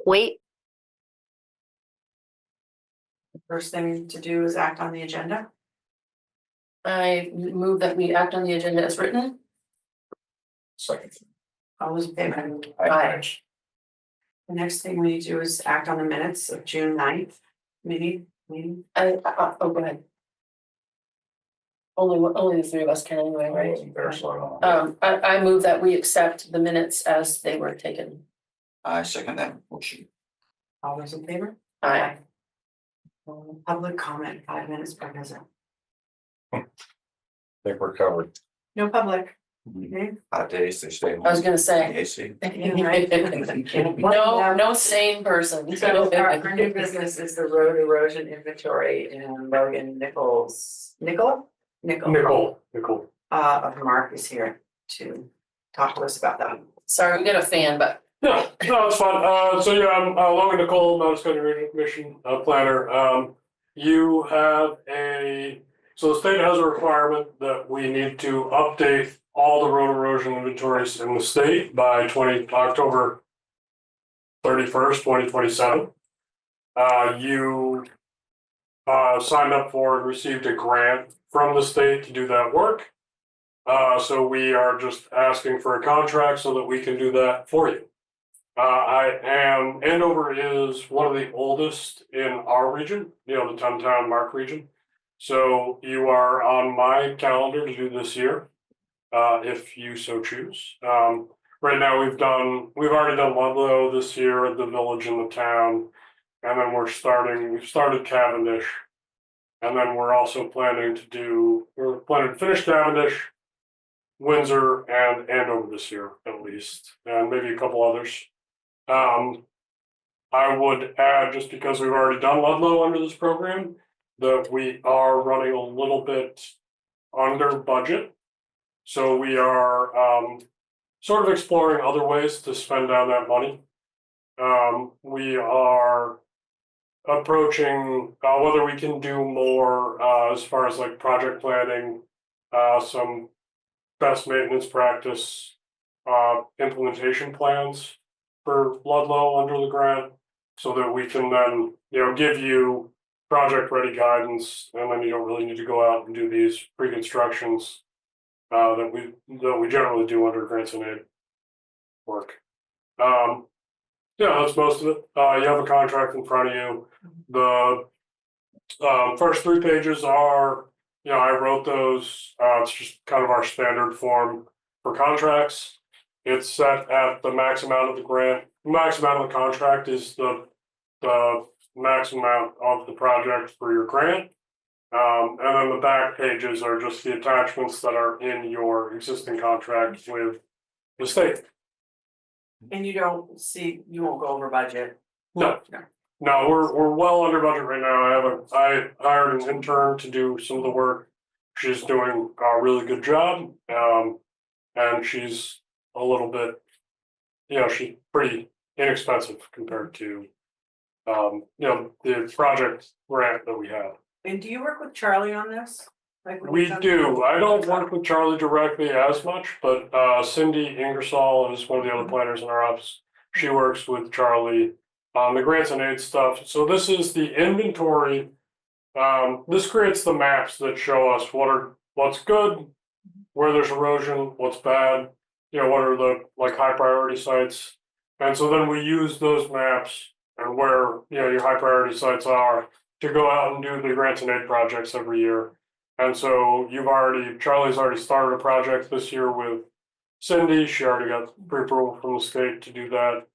Wait. First thing to do is act on the agenda. I move that we act on the agenda as written. Second. All those in favor? Aye. The next thing we need to do is act on the minutes of June 9th meeting. Oh, go ahead. Only the three of us can anyway, I right? wasn't there, so I don't know. I move that we accept the minutes as they were taken. I second that motion. All those in favor? Aye. Public comment, 5 minutes per visit. Think we're covered. No public. Mhm. Okay. Hot days, they stay home. I was gonna say. AC. No sane person. So our new business is the road erosion inventory and Logan Nickel of Mark is here to talk to us about that. Sorry, we got a fan, but. No, it's fun. So yeah, I'm Logan Nicole, Mountain County Regional Commission planner. You have so the state has a requirement that we need to update all the road erosion inventories in the state by October 31st, 2027. You signed up for and received a grant from the state to do that work. So we are just asking for a contract so that we can do that for you. Andover is one of the oldest in our region, the 10-town Mark region. So you are on my calendar to do this year, if you so choose. Right now we've already done Ludlow this year, the village and the town, and then we've started Cavendish. And then we're also planning to finish Cavendish, Windsor, and Andover this year at least, and maybe a couple others. I would add, just because we've already done Ludlow under this program, that we are running a little bit under budget. So we are sort of exploring other ways to spend down that money. We are approaching whether we can do more as far as like project planning, some best maintenance practice, implementation plans for Ludlow under the grant, so that we can then give you project ready guidance, and then you don't really need to go out and do these pre-constructions that we generally do under grants and aid work. Yeah, that's most of it. You have a contract in front of you. The first 3 pages are, I wrote those. It's just kind of our standard form for contracts. It's set at the max amount of the grant. The max amount of the contract is the max amount of the project for your grant. And then the back pages are just the attachments that are in your existing contract with the state. And you won't go over budget. No, we're well under budget right now. I hired an intern to do some of the work. She's doing a really good job. And she's a little bit, she's pretty inexpensive compared to the project grant that we have. And do you work with Charlie on this? We do. I don't work with Charlie directly as much, but Cindy Ingersoll is one of the other planners in our office. She works with Charlie on the grants and aid stuff. So this is the inventory. This creates the maps that show us what's good, where there's erosion, what's bad, what are the high priority sites. And so then we use those maps and where your high priority sites are to go out and do the grants and aid projects every year. And so Charlie's already started a project this year with Cindy. She already got pre-approval from the state to do that.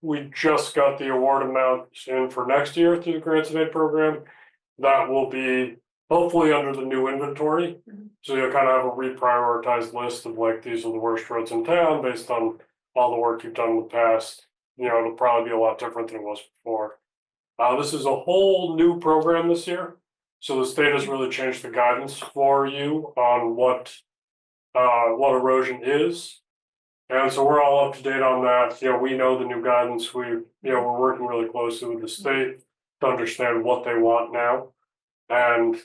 We just got the award amounts in for next year through the grants and aid program. That will be hopefully under the new inventory. So you'll kind of have a reprioritized list of these are the worst roads in town based on all the work you've done in the past. It'll probably be a lot different than it was before. This is a whole new program this year. So the state has really changed the guidance for you on what erosion is. And so we're all up to date on that. We know the new guidance. We're working really closely with the state to understand what they want now. And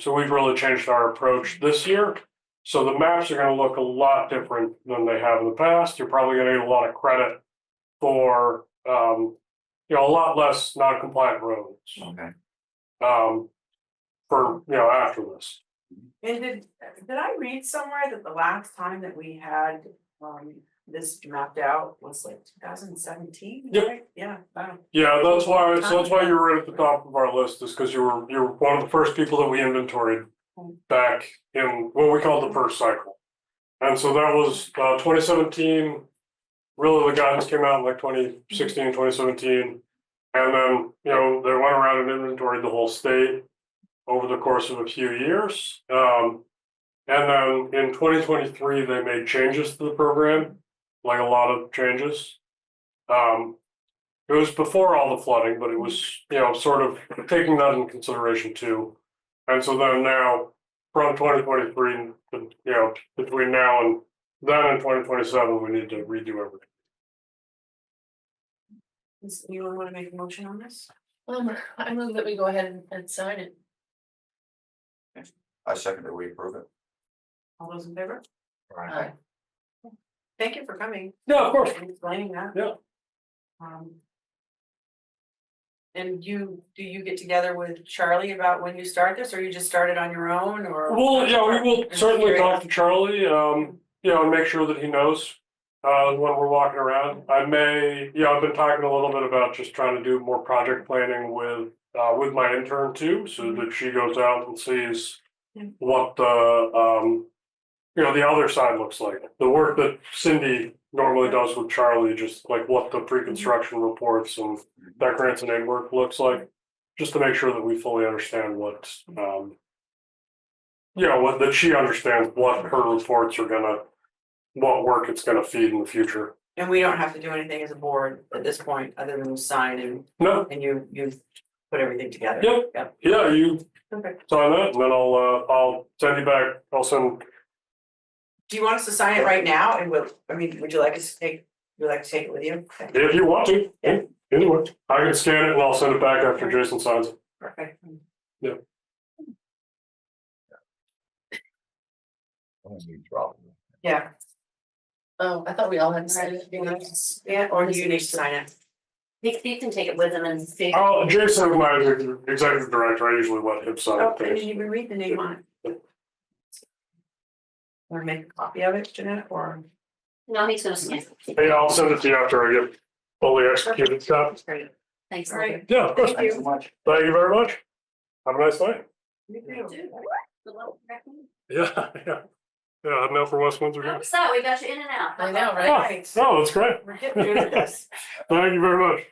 so we've really changed our approach this year. So the maps are going to look a lot different than they have in the past. You're probably going to get a lot of credit for, a lot less non-compliant roads. Okay. For, after this. And did I read somewhere that the last time that we had, this mapped out was like 2017? Yep. Right? Yeah, wow. Yeah, that's why you're right at the top of our list, is because you're one of the first people that we inventoried back in what we called the first cycle. And so that was 2017, really the guidance came out in like 2016, 2017. And then, they went around and inventoried the whole state over the course of a few years. And then in 2023, they made changes to the program, like a lot of changes. It was before all the flooding, but it was, sort of taking that into consideration too. And so then now, from 2023, between now and then in 2027, we need to redo everything. Anyone want to make a motion on this? I move that we go ahead and sign it. I second that we approve it. All those in favor? Aye. Thank you for coming Yeah, of course. and explaining that. Yeah. And do you get together with Charlie about when you start this, or you just started on your own, or? Well, yeah, we will certainly talk to Charlie, and make sure that he knows when we're walking around. I've been talking a little bit about just trying to do more project planning with my intern too, so that she goes out and sees what the other side looks like. The work that Cindy normally does with Charlie, just like what the pre-construction reports and that grants and aid work looks like, just to make sure that we fully understand what that she understands what her reports are what work it's gonna feed in the future. And we don't have to do anything as a board at this point, other than sign No, and you put everything together. Yep. Yeah, you Okay. sign that, and then I'll send you back, Do you want us to sign it right now? And would you like us to take it with you? Okay. if you want to. Yeah. Anyway, I can scan it and I'll send it back after Jason signs it. Perfect. Yeah, Oh, I thought we all had to sign it. yeah, or do you need to sign it? You can take it with them and see. Oh, Jason, my executive director, I usually let him sign Oh, it. and you can read the name on it. Want to make a copy of it, Jeanette, or? No, he's gonna scan. Hey, I'll send it to you after I get fully executed stuff. Great. Thanks. All right. Yeah, of course. Thank you. Thanks so much. Thank you very much. Have a nice night. You too. Yeah, yeah. Yeah, I'm out for West Windsor. How was that? We got you in and out. I know, right? Right. Oh, that's great. We're getting good at this. Thank you very much.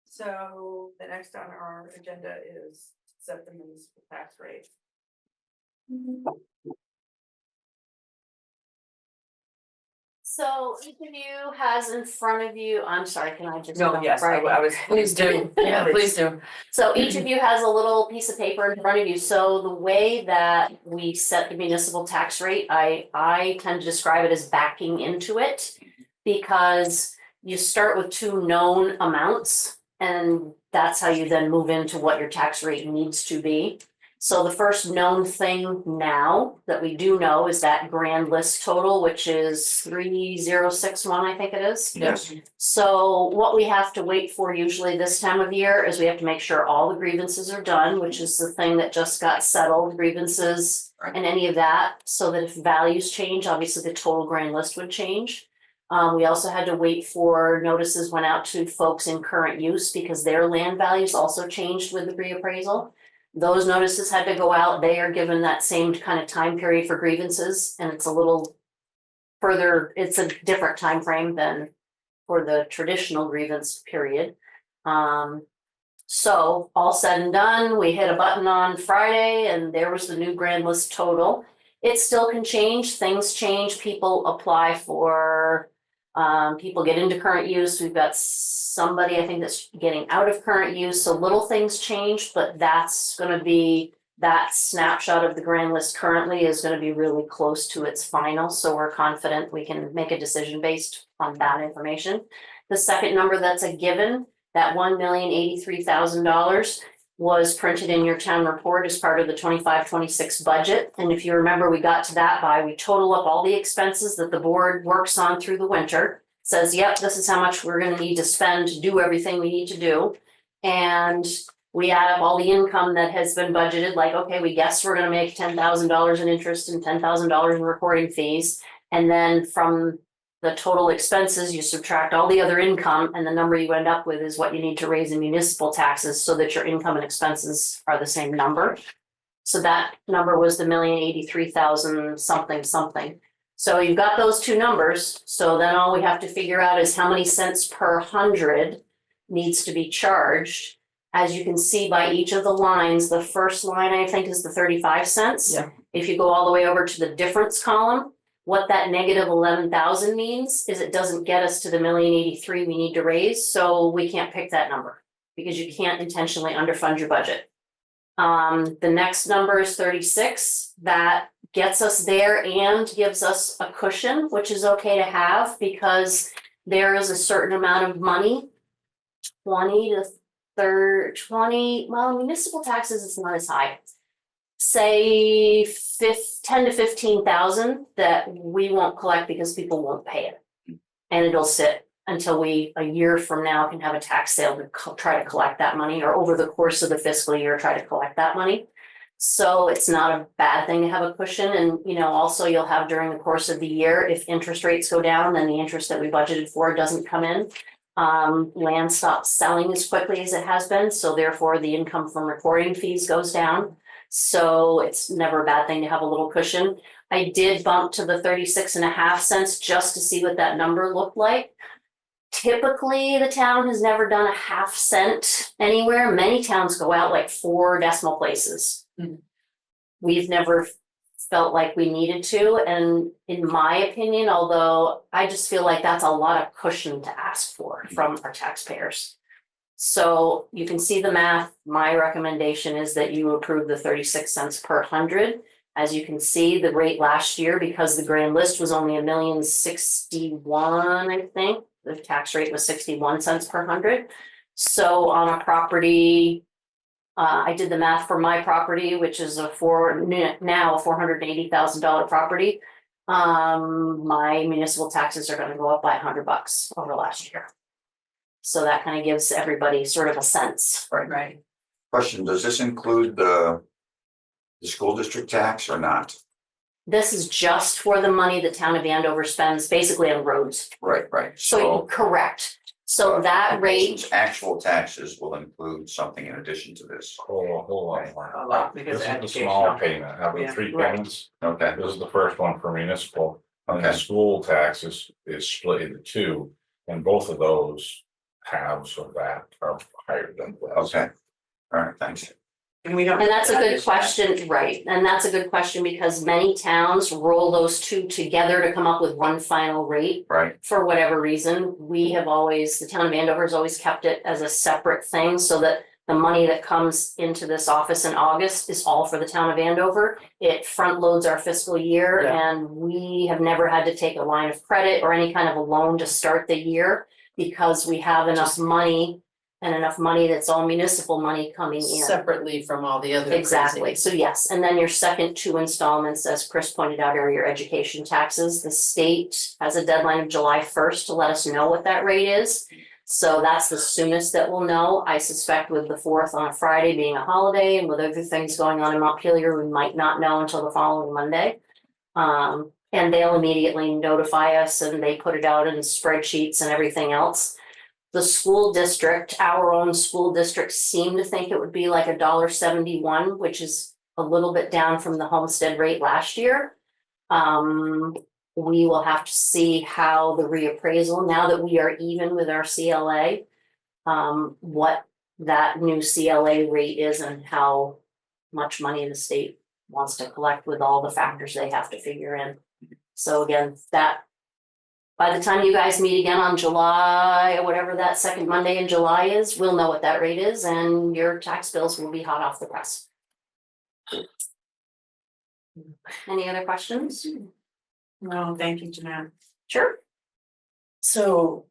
So the next on our agenda is set the municipal tax rate. So each of you has in front of you, I'm sorry, can I just? No, yes, I was. Please do, yeah, please do. So each of you has a little piece of paper in front of you. So the way that we set the municipal tax rate, I tend to describe it as backing into it. Because you start with two known amounts and that's how you then move into what your tax rate needs to be. So the first known thing now that we do know is that grand list total, which is 3061, I think it is. Yes. So what we have to wait for usually this time of year is we have to make sure all the grievances are done, which is the thing that just got settled, grievances Right. and any of that. So that if values change, obviously the total grand list would change. We also had to wait for notices went out to folks in current use because their land values also changed with the reappraisal. Those notices had to go out. They are given that same kind of time period for grievances, and it's a little further, it's a different time frame than for the traditional grievance period. So all said and done, we hit a button on Friday and there was the new grand list total. It still can change, things change, people apply for, people get into current use. We've got somebody, I think, that's getting out of current use, so little things change, but that's gonna be, that snapshot of the grand list currently is gonna be really close to its final, so we're confident we can make a decision based on that information. The second number that's a given, that $1,083,000 was printed in your town report as part of the 25-26 budget. And if you remember, we got to that by, we total up all the expenses that the board works on through the winter. says, yep, this is how much we're gonna need to spend to do everything we need to do. And we add up all the income that has been budgeted, like, okay, we guess we're gonna make $10,000 in interest and $10,000 in recording fees. And then from the total expenses, you subtract all the other income, and the number you end up with is what you need to raise in municipal taxes so that your income and expenses are the same number. So that number was the $1,083,000 something something. So you've got those two numbers, so then all we have to figure out is how many cents per 100 needs to be charged. As you can see by each of the lines, the first line, I think, is the 35 cents. Yeah. If you go all the way over to the difference column, what that negative 11,000 means is it doesn't get us to the $1,083,000 we need to raise, so we can't pick that number because you can't intentionally underfund your budget. The next number is 36. That gets us there and gives us a cushion, which is okay to have because there is a certain amount of money, 20 to 20, well, municipal taxes is not as high. Say 10 to 15,000 that we won't collect because people won't pay it. And it'll sit until we, a year from now, can have a tax sale to try to collect that money, or over the course of the fiscal year, try to collect that money. So it's not a bad thing to have a cushion. And, you know, also you'll have during the course of the year, if interest rates go down, then the interest that we budgeted for doesn't come in. Land stops selling as quickly as it has been, so therefore the income from recording fees goes down. So it's never a bad thing to have a little cushion. I did bump to the 36.5 cents just to see what that number looked like. Typically, the town has never done a half cent anywhere. Many towns go out like 4 decimal places. Mhm. We've never felt like we needed to, and in my opinion, although I just feel like that's a lot of cushion to ask for from our taxpayers. So you can see the math. My recommendation is that you approve the 36 cents per 100. As you can see, the rate last year, because the grand list was only $1,061,000, I think, the tax rate was 61 cents per 100. So on a property, I did the math for my property, which is now a $480,000 property. My municipal taxes are gonna go up by $100 over last year. So that kind of gives everybody sort of a sense. Right. Question, does this include the school district tax or not? This is just for the money the town of Andover spends basically on roads. Right, So correct. So that rate, Actual taxes will include something in addition to this. Hold on. A lot, because This is the education. small payment, out of the Yeah. 3 Right. payments, Okay, this is the first one for municipal. And the okay, school taxes is split into 2, and both of those halves of that are higher than this. okay. All right, thanks. And we don't. and that's a good question, right? And that's a good question because many towns roll those two together to come up with one final rate. Right, For whatever reason, the town of Andover has always kept it as a separate thing so that the money that comes into this office in August is all for the town of Andover. It front loads our fiscal year, Yeah. and we have never had to take a line of credit or any kind of a loan to start the year because we have enough money and enough money that's all municipal money coming in. Separately from all the other. Exactly, so yes, and then your second 2 installments, as Chris pointed out, are your education taxes. The state has a deadline of July 1st to let us know what that rate is. So that's the soonest that we'll know. I suspect with the 4th on a Friday being a holiday and with other things going on in Montpelier, we might not know until the following Monday. And they'll immediately notify us and they put it out in spreadsheets and everything else. The school district, our own school district, seemed to think it would be like $1.71, which is a little bit down from the homestead rate last year. We will have to see how the reappraisal, now that we are even with our CLA, what that new CLA rate is and how much money the state wants to collect with all the factors they have to figure in. So again, that, by the time you guys meet again on July, or whatever that second Monday in July is, we'll know what that rate is and your tax bills will be hot off the press. Any other questions? No, thank you, Jeanette. Sure. So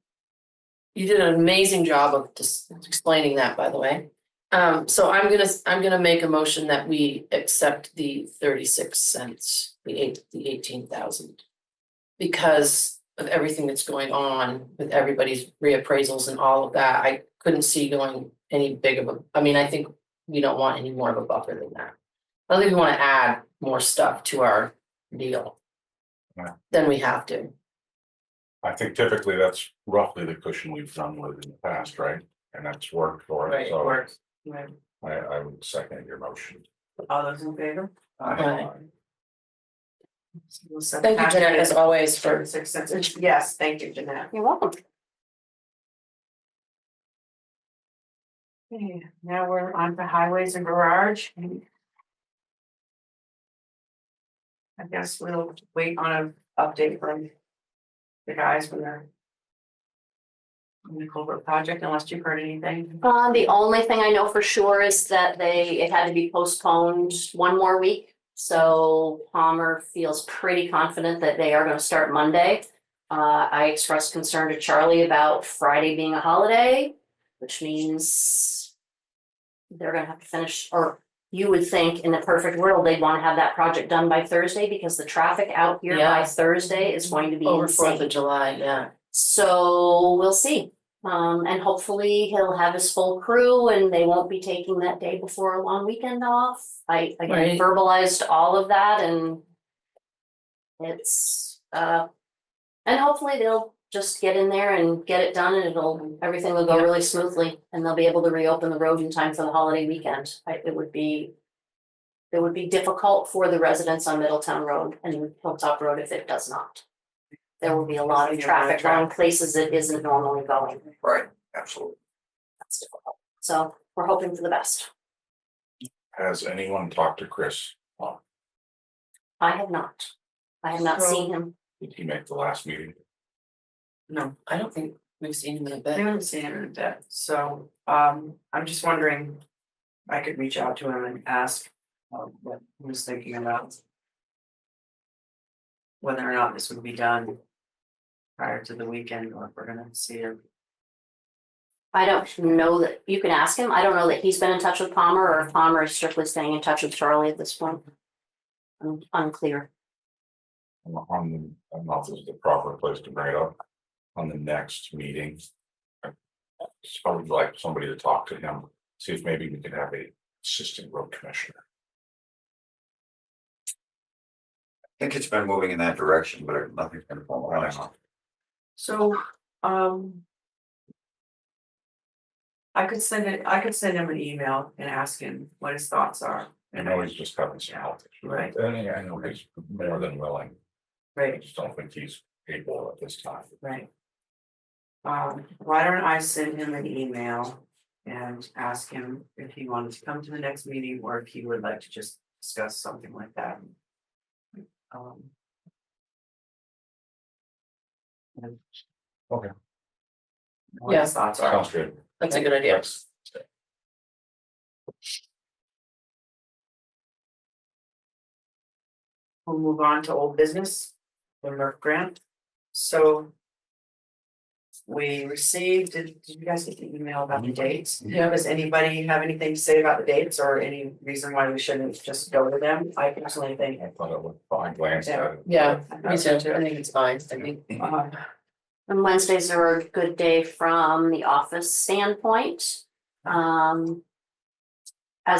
you did an amazing job of just explaining that, by the way. So I'm gonna make a motion that we accept the 36 cents, the 18,000. Because of everything that's going on with everybody's reappraisals and all of that, I couldn't see going any big of a, I mean, I think we don't want any more of a buffer than that. I don't think we wanna add more stuff to our deal. Yeah. Than we have to. I think typically that's roughly the cushion we've done with in the past, right? And that's worked for us, Right, so Works. Right. I would second your motion. All those in favor? Right. So we'll set Thank you, the Jeanette, as packet always, for for 6 cents. Yes, thank you, Jeanette. You're welcome. Okay, now we're on to highways and garage. I guess we'll wait on an update from the guys when they're on the culvert project, unless you've heard anything. The only thing I know for sure is that it had to be postponed one more week. So Palmer feels pretty confident that they are gonna start Monday. I expressed concern to Charlie about Friday being a holiday, which means they're gonna have to finish, or you would think in the perfect world, they'd wanna have that project done by Thursday because the traffic out here by Yeah. Thursday is going to be over 4th insane. of July, yeah. So we'll see. And hopefully he'll have his full crew and they won't be taking that day before a long weekend off. I again Right. verbalized all of that and it's, and hopefully they'll just get in there and get it done and everything will go Yeah. really smoothly and they'll be able to reopen the road in time for the holiday weekend. It would be difficult for the residents on Middletown Road and Hilltop Road if it does not. There will be a lot of traffic going places it isn't normally going. Right, absolutely. That's difficult. So we're hoping for the best. Has anyone talked to Chris? I have not. I have not So- seen him. Did he make the last meeting? No, I don't think we've seen him in a I bit. haven't seen him in a bit, so I'm just wondering. If I could reach out to him and ask what he was thinking about. Whether or not this would be done prior to the weekend, or if we're gonna see him. I don't know that, you can ask him. I don't know that he's been in touch with Palmer or if Palmer is strictly staying in touch with Charlie at this point. I'm unclear. I don't know if this is the proper place to bring it up on the next meeting. I would like somebody to talk to him, see if maybe we could have a assistant road commissioner. I think it's been moving in that direction, but nothing's been formalized. So, I could send him an email and ask him what his thoughts are. I know he's just having some health issues, Right. and I know he's more than willing, I Right, just don't think he's able at this time. right. Why don't I send him an email and ask him if he wanted to come to the next meeting or if he would like to just discuss something like that. And Okay. what his thoughts are. Sounds good. That's a good idea. Thanks. We'll move on to old business, the Merck grant. So. We received, did you guys get the email about the dates? Yeah. Does anybody have anything to say about the dates or any reason why we shouldn't just go with them? I personally think. I thought it looked fine, glanced at it. Yeah, me too. I think it's fine. I think. And Wednesdays are a good day from the office standpoint. As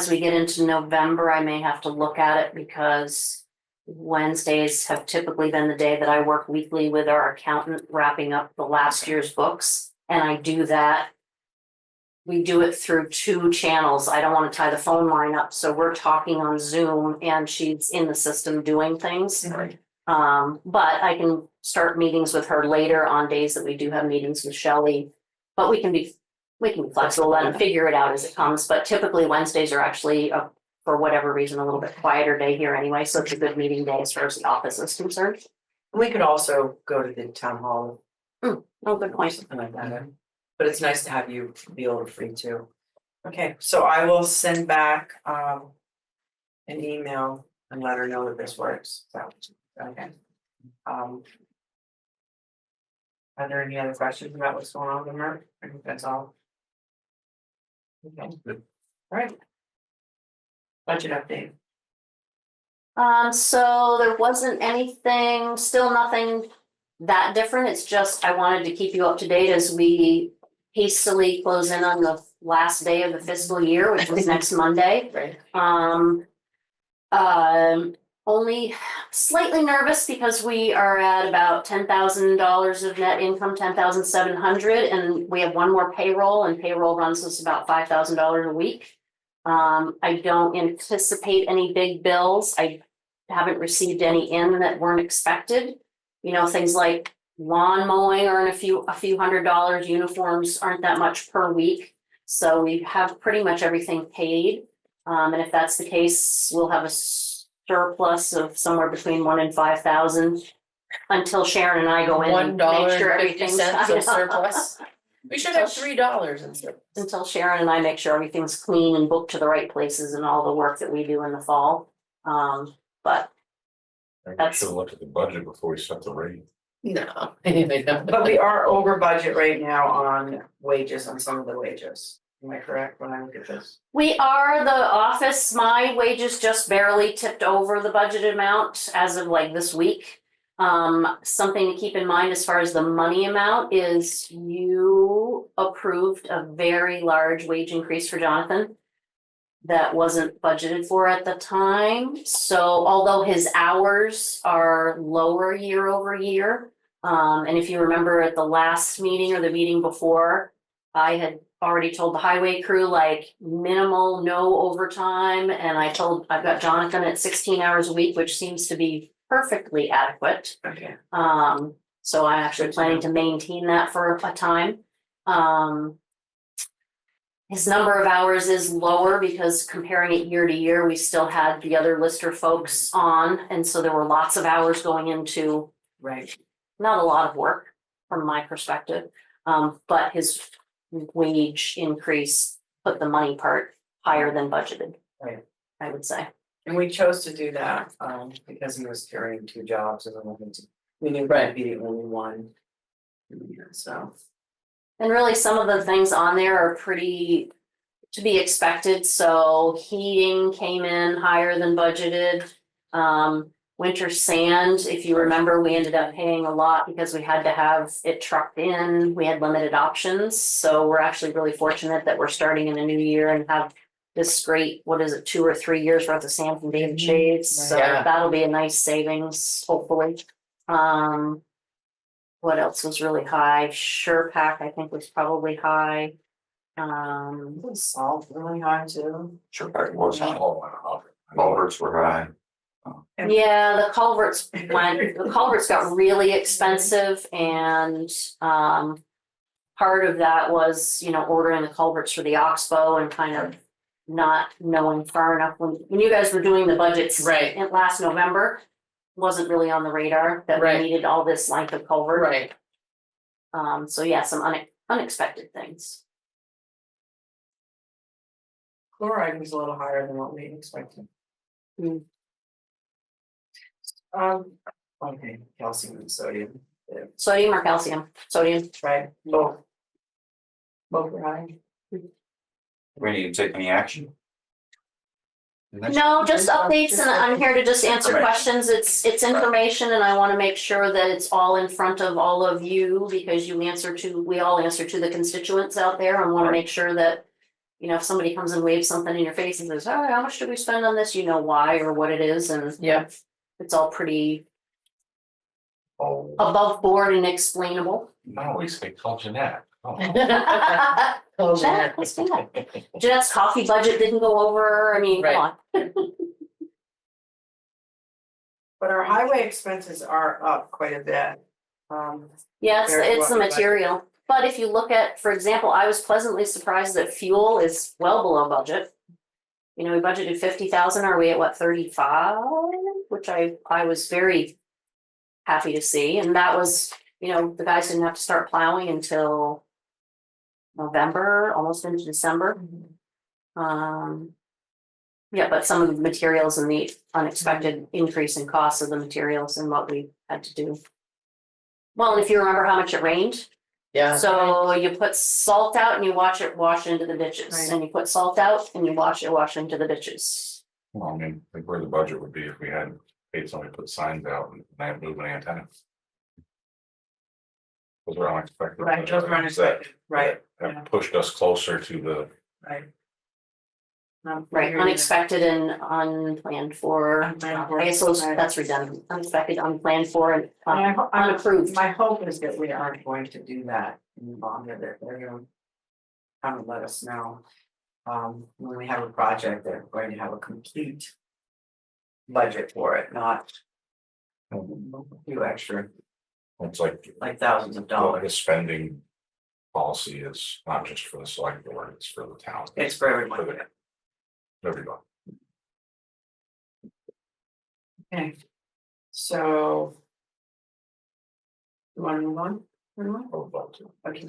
we get into November, I may have to look at it because Wednesdays have typically been the day that I work weekly with our accountant wrapping up the last year's books. And I do that. We do it through 2 channels. I don't want to tie the phone line up. So we're talking on Zoom and she's in the system doing things. Right. But I can start meetings with her later on days that we do have meetings with Shelley. But we can be flexible and figure it out as it comes. But typically Wednesdays are actually for whatever reason, a little bit quieter day here anyway, so it's a good meeting day as far as the office is concerned. We could also go to the town hall. Oh, good point. Something like that, but it's nice to have you be able to free too. Okay, so I will send back an email and let her know that this works, so, okay. Are there any other questions about what's going on with Merck? I think that's all. Okay, Good. all right. Budget update. So there wasn't anything, still nothing that different. It's just, I wanted to keep you up to date as we hastily close in on the last day of the fiscal year, which is next Monday. Right. Only slightly nervous because we are at about $10,000 of net income, 10,700, and we have one more payroll, and payroll runs us about $5,000 a week. I don't anticipate any big bills. I haven't received any in that weren't expected. You know, things like lawn mowing are in a few $100s, uniforms aren't that much per week. So we have pretty much everything paid. And if that's the case, we'll have a surplus of somewhere between 1,000 and 5,000 until Sharon and I go in and make sure everything's. $1.50 of surplus. We should have $3 in surplus. Until Sharon and I make sure everything's clean and booked to the right places and all the work that we do in the fall. But We That's- should have looked at the budget before we set the rate. No. But we are over budget right now on wages, on some of the wages. Am I correct when I look at this? we are the office, my wages just barely tipped over the budgeted amount as of like this week. Something to keep in mind as far as the money amount is you approved a very large wage increase for Jonathan that wasn't budgeted for at the time. So although his hours are lower year over year, and if you remember at the last meeting or the meeting before, I had already told the highway crew like minimal, no overtime, and I've got Jonathan at 16 hours a week, which seems to be perfectly adequate. Okay. So I'm actually planning to maintain that for a time. His number of hours is lower because comparing it year to year, we still had the other Lister folks on, and so there were lots of hours going into Right. not a lot of work from my perspective. But his wage increase put the money part higher than budgeted. Right. I would say. And we chose to do that, because he was carrying two jobs and we knew Right. he'd be the only one. Yeah, so, And really, some of the things on there are pretty to be expected. So heating came in higher than budgeted. Winter sand, if you remember, we ended up paying a lot because we had to have it trucked in. We had limited options. So we're actually really fortunate that we're starting in a new year and have this great, 2 or 3 years worth of sand from David Shades. So Yeah. that'll be a nice savings, hopefully. What else was really high? Pack, I think, was probably high. was salt really high too. Sure, it was, Oh, I don't know. culverts were high. Yeah, the culverts got really expensive and part of that was, ordering the culverts for the Oxbow and kind of not knowing far enough when you guys were doing the budgets Right. in last November, wasn't really on the radar that we Right. needed all this length of culvert. Right. So yeah, some unexpected things. Chloride was a little higher than what we expected. Mm. Okay, calcium and sodium, Sodium or calcium? Sodium. right, both. Both were high. We need to take any action? No, just updates and I'm here to just answer questions. It's information and I want to make sure that it's all in front of all of you because we all answer to the constituents out there and want to make sure that, if somebody comes and waves something in your face and says, oh, how much did we spend on this? You know why or what it is and Yeah. it's all pretty Oh, above board and explainable. no, we say call Jeanette. Oh. Jeanette, what's that? Jeanette's coffee budget didn't go over, come on. But our highway expenses are up quite a bit. Yeah, Compared to it's the what we material, but if you look at, for example, I was pleasantly surprised that fuel is well below budget. We budgeted 50,000, are we at what, 35? Which I was very happy to see, and that was, the guys didn't have to start plowing until November, almost into December. Yeah, but some of the materials and the unexpected increase in costs of the materials and what we had to do. Well, if you remember how much it rained, Yeah. so you put salt out and you watch it wash into the ditches, Right. and you put salt out and you watch it wash into the ditches. Well, I mean, like where the budget would be if we had paid somebody to put signs out and they have moving antennas. Those are unexpected. Right, those are unexpected, right, yeah, Have pushed us closer to the, right. Right, unexpected and unplanned for, Unplanned for, I guess those, right. that's redundant, unexpected, unplanned for, and I'm unapproved. My hope is that we aren't going to do that in longer, that they're gonna. Kind of let us know. When we have a project, they're going to have a complete. Budget for it, not. A few extra, it's like thousands of the dollars, spending. Policy is not just for the select board, it's for the town. it's for everyone. Everybody. Okay. So. You wanna move on? Everyone? I would love to. Okay.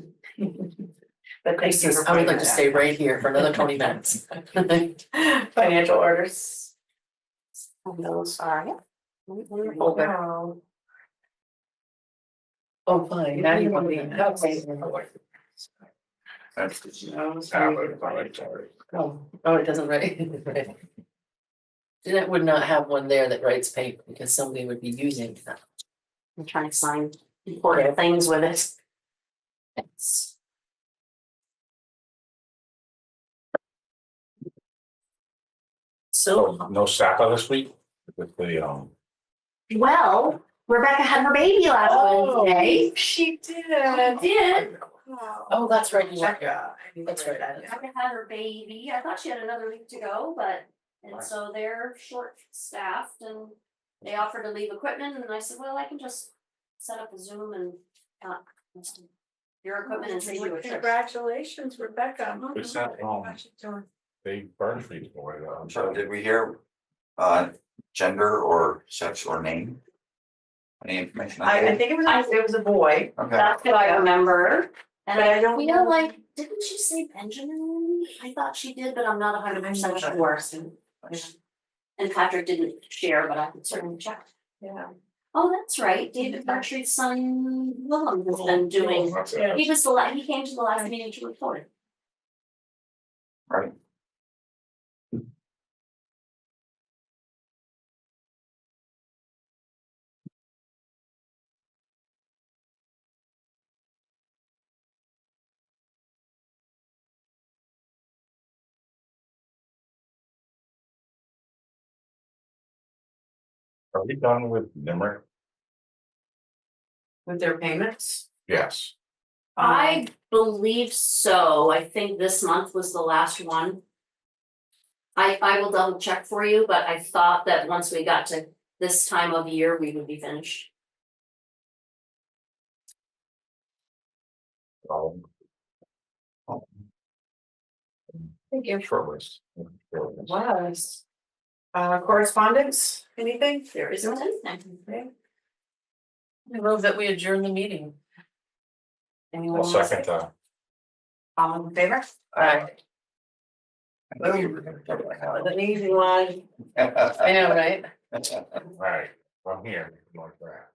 But thank you Chris, for I would pointing like to that stay out. right here for another 20 minutes. Financial orders. And those are, yeah. Wow. Oh, fine, now you want me to. I like it. That's No, sorry. Oh, it doesn't write. Right. Then it would not have one there that writes paper because somebody would be using that. I'm trying to sign important things with it. It's. So, So no SAPA this week with the Well, Rebecca had her baby last Wednesday. She did. Did. oh, that's right, you weren't here. Rebecca. That's right. Rebecca had her baby. I thought she had another week to go, but, and so they're short staffed and they offered to leave equipment and I said, well, I can just set up a Zoom and, your equipment and save you a trip. Congratulations, Rebecca. Is that, they burn freeze boy, So did we hear gender or sex or name? Any information? on I that? think it was a boy. Okay, That's what I remember. And But I I don't feel know. like, didn't she say Benjamin? I thought she did, but I'm not 100% sure. And Patrick didn't share, but I could certainly check. Yeah. Oh, that's right, David Bertrude's son Willem has been doing, That's Yeah. it. he was he came to the last meeting to report. right. Are we done with Nimmer? With their payments. Yes. I believe so, I think this month was the last one. I will double check for you, but I thought that once we got to this time of year, we would be finished. Thank you. Short list. Was. Correspondence, anything? There isn't anything. Okay. I move that we adjourn the meeting. Anyone I'll else? second that. All in favor? Alright, I knew you were gonna cover that. An easy one. I know, right? All right, I'm here. Like that.